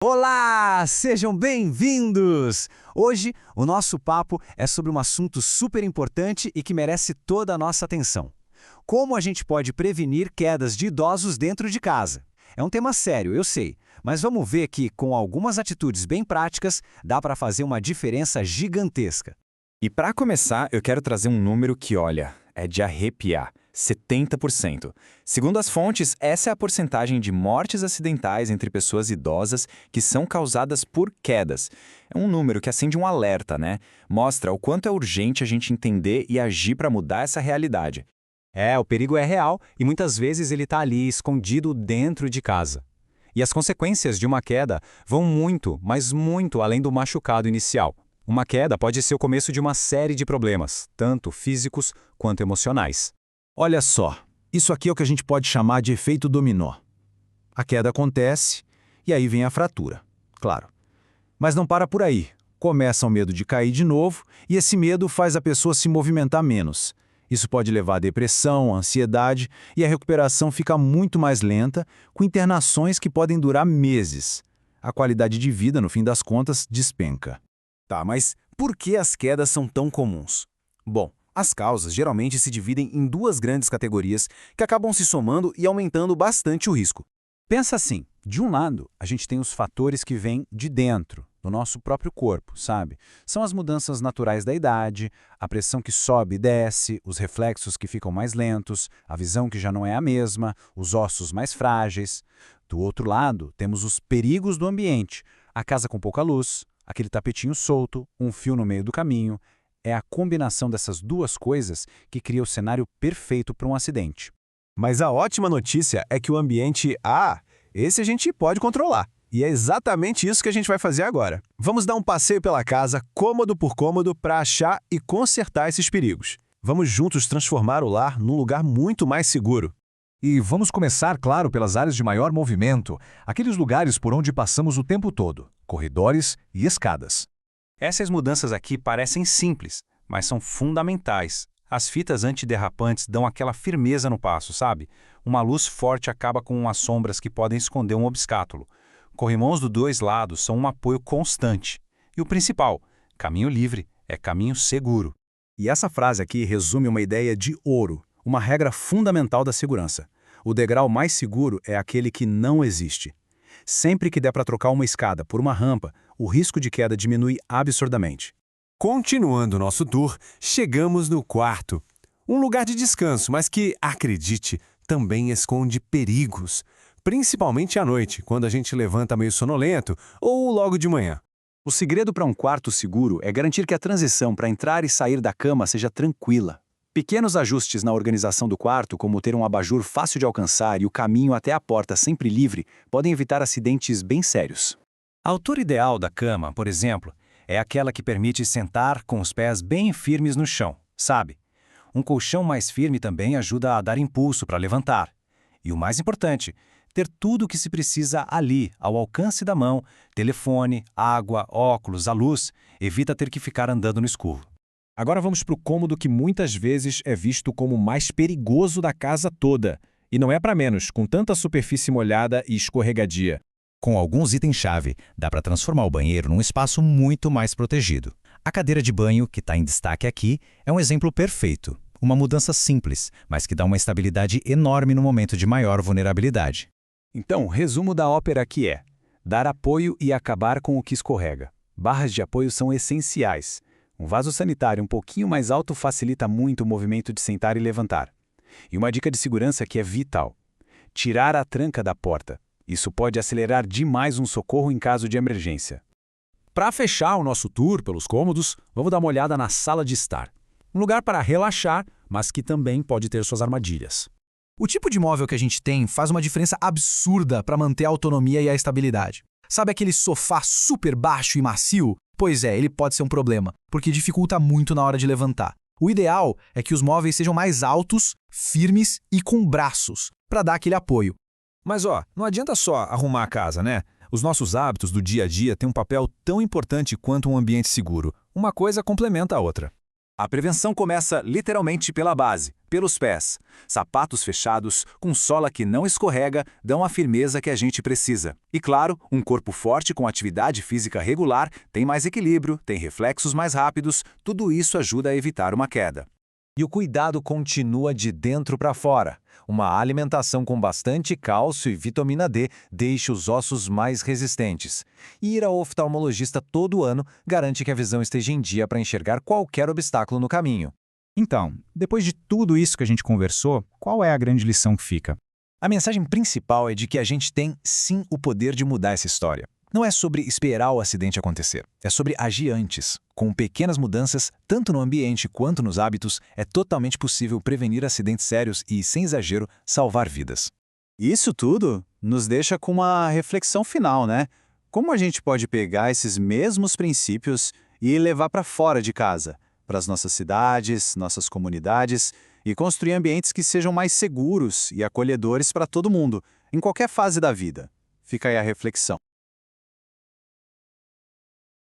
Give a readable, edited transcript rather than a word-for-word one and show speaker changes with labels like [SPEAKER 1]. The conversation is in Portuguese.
[SPEAKER 1] Olá, sejam bem-vindos! Hoje o nosso papo é sobre um assunto super importante e que merece toda a nossa atenção. Como a gente pode prevenir quedas de idosos dentro de casa? É um tema sério, eu sei, mas vamos ver que com algumas atitudes bem práticas dá para fazer uma diferença gigantesca.
[SPEAKER 2] E para começar, eu quero trazer um número que, olha, é de arrepiar. 70%. Segundo as fontes, essa é a porcentagem de mortes acidentais entre pessoas idosas que são causadas por quedas. É um número que acende um alerta, né? Mostra o quanto é urgente a gente entender e agir para mudar essa realidade.
[SPEAKER 1] O perigo é real e muitas vezes ele está ali escondido dentro de casa. E as consequências de uma queda vão muito, mas muito além do machucado inicial. Uma queda pode ser o começo de uma série de problemas, tanto físicos quanto emocionais.
[SPEAKER 3] Olha só, isso aqui é o que a gente pode chamar de efeito dominó. A queda acontece e aí vem a fratura, claro. Mas não para por aí. Começa o medo de cair de novo e esse medo faz a pessoa se movimentar menos. Isso pode levar a depressão, ansiedade e a recuperação fica muito mais lenta, com internações que podem durar meses. A qualidade de vida, no fim das contas, despenca.
[SPEAKER 4] Tá, mas por que as quedas são tão comuns? Bom, as causas geralmente se dividem em duas grandes categorias que acabam se somando e aumentando bastante o risco.
[SPEAKER 1] Pensa assim, de um lado, a gente tem os fatores que vêm de dentro, do nosso próprio corpo, sabe? São as mudanças naturais da idade, a pressão que sobe e desce, os reflexos que ficam mais lentos, a visão que já não é a mesma, os ossos mais frágeis. Do outro lado, temos os perigos do ambiente, a casa com pouca luz, aquele tapetinho solto, um fio no meio do caminho. É a combinação dessas duas coisas que cria o cenário perfeito para um acidente.
[SPEAKER 3] Mas a ótima notícia é que o ambiente, esse a gente pode controlar. E é exatamente isso que a gente vai fazer agora. Vamos dar um passeio pela casa, cômodo por cômodo, para achar e consertar esses perigos. Vamos juntos transformar o lar num lugar muito mais seguro.
[SPEAKER 5] E vamos começar, claro, pelas áreas de maior movimento, aqueles lugares por onde passamos o tempo todo, corredores e escadas.
[SPEAKER 6] Essas mudanças aqui parecem simples, mas são fundamentais. As fitas antiderrapantes dão aquela firmeza no passo, sabe? Uma luz forte acaba com as sombras que podem esconder um obstáculo. Corrimãos dos dois lados são um apoio constante. E o principal, caminho livre é caminho seguro.
[SPEAKER 3] E essa frase aqui resume uma ideia de ouro, uma regra fundamental da segurança. O degrau mais seguro é aquele que não existe. Sempre que der para trocar uma escada por uma rampa, o risco de queda diminui absurdamente.
[SPEAKER 7] Continuando nosso tour, chegamos no quarto. Um lugar de descanso, mas que, acredite, também esconde perigos. Principalmente à noite, quando a gente levanta meio sonolento ou logo de manhã.
[SPEAKER 3] O segredo para um quarto seguro é garantir que a transição para entrar e sair da cama seja tranquila. Pequenos ajustes na organização do quarto, como ter um abajur fácil de alcançar e o caminho até a porta sempre livre, podem evitar acidentes bem sérios.
[SPEAKER 6] A altura ideal da cama, por exemplo, é aquela que permite sentar com os pés bem firmes no chão, sabe? Um colchão mais firme também ajuda a dar impulso para levantar. E o mais importante, ter tudo o que se precisa ali, ao alcance da mão, telefone, água, óculos, a luz, evita ter que ficar andando no escuro.
[SPEAKER 5] Agora vamos para o cômodo que muitas vezes é visto como o mais perigoso da casa toda. E não é para menos, com tanta superfície molhada e escorregadia.
[SPEAKER 8] Com alguns itens-chave, dá para transformar o banheiro num espaço muito mais protegido. A cadeira de banho, que está em destaque aqui, é um exemplo perfeito. Uma mudança simples, mas que dá uma estabilidade enorme no momento de maior vulnerabilidade.
[SPEAKER 3] Então, o resumo da ópera aqui é: dar apoio e acabar com o que escorrega. Barras de apoio são essenciais. Um vaso sanitário um pouquinho mais alto facilita muito o movimento de sentar e levantar. E uma dica de segurança que é vital: tirar a tranca da porta. Isso pode acelerar demais um socorro em caso de emergência.
[SPEAKER 5] Para fechar o nosso tour pelos cômodos, vamos dar uma olhada na sala de estar. Um lugar para relaxar, mas que também pode ter suas armadilhas.
[SPEAKER 9] O tipo de móvel que a gente tem faz uma diferença absurda para manter a autonomia e a estabilidade. Sabe aquele sofá super baixo e macio? Pois é, ele pode ser um problema, porque dificulta muito na hora de levantar. O ideal é que os móveis sejam mais altos, firmes e com braços, para dar aquele apoio.
[SPEAKER 3] Mas não adianta só arrumar a casa, né? Os nossos hábitos do dia a dia têm um papel tão importante quanto um ambiente seguro. Uma coisa complementa a outra.
[SPEAKER 1] A prevenção começa literalmente pela base, pelos pés. Sapatos fechados, com sola que não escorrega, dão a firmeza que a gente precisa. E claro, um corpo forte com atividade física regular tem mais equilíbrio, tem reflexos mais rápidos, tudo isso ajuda a evitar uma queda.
[SPEAKER 3] E o cuidado continua de dentro para fora. Uma alimentação com bastante cálcio e vitamina D deixa os ossos mais resistentes. E ir ao oftalmologista todo ano garante que a visão esteja em dia para enxergar qualquer obstáculo no caminho.
[SPEAKER 8] Então, depois de tudo isso que a gente conversou, qual é a grande lição que fica?
[SPEAKER 2] A mensagem principal é de que a gente tem, sim, o poder de mudar essa história. Não é sobre esperar o acidente acontecer, é sobre agir antes. Com pequenas mudanças, tanto no ambiente quanto nos hábitos, é totalmente possível prevenir acidentes sérios e, sem exagero, salvar vidas.
[SPEAKER 1] Isso tudo nos deixa com uma reflexão final, né? Como a gente pode pegar esses mesmos princípios e levar para fora de casa, para as nossas cidades, nossas comunidades, e construir ambientes que sejam mais seguros e acolhedores para todo mundo, em qualquer fase da vida? Fica aí a reflexão.